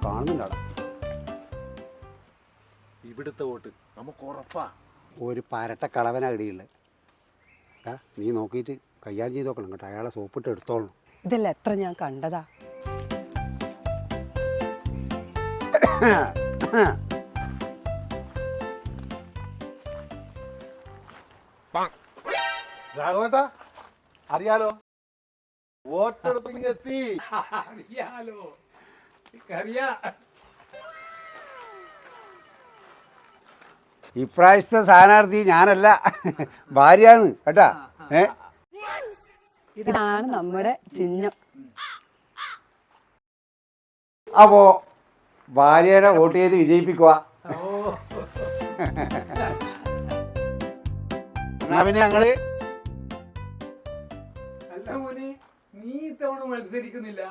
കാണുന്നുണ്ടാടാ. ഇവിടുത്തെ വോട്ട് നമുക്ക് ഉറപ്പാ. ഒരു പരട്ട കളവനാ ഇടിയുള്ളത്. നീ നോക്കിയിട്ട് കൈകാര്യം ചെയ്ത് നോക്കണം കേട്ടോ. അയാളെ സോപ്പിട്ട് എടുത്തോളണം. ഇതല്ല എത്ര ഞാൻ കണ്ടതാ. രാഘവേട്ടാ അറിയാലോ, വോട്ടെടുപ്പിങ്ങെത്തി. അറിയാലോ. ഇപ്രാവശ്യത്തെ സ്ഥാനാർത്ഥി ഞാനല്ല, ഭാര്യന്ന് കേട്ടാ. ഇതാണ് നമ്മുടെ ചിഹ്നം. അപ്പോ ഭാര്യയുടെ വോട്ട് ചെയ്ത് വിജയിപ്പിക്കുക. എന്നാ പിന്നെ ഞങ്ങള് അല്ല മോനെ, നീ ഇത്തവണ മത്സരിക്കുന്നില്ല?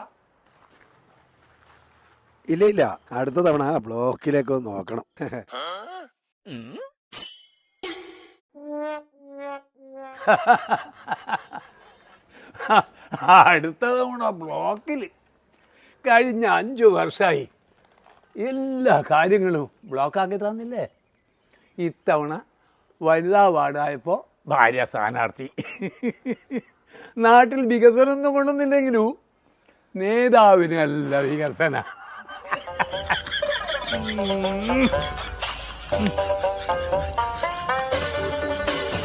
ഇല്ല, അടുത്ത തവണ ബ്ലോക്കിലേക്ക് നോക്കണം. അടുത്ത തവണ ബ്ലോക്കിൽ കഴിഞ്ഞ 5 വർഷമായി എല്ലാ കാര്യങ്ങളും ബ്ലോക്കാക്കി തന്നില്ലേ. ഇത്തവണ വനിതാ വാർഡായപ്പോൾ ഭാര്യ സ്ഥാനാർത്ഥി. നാട്ടിൽ വികസനം ഒന്നും കൊണ്ടുവന്നില്ലെങ്കിലും നേതാവിന് നല്ല വികസന.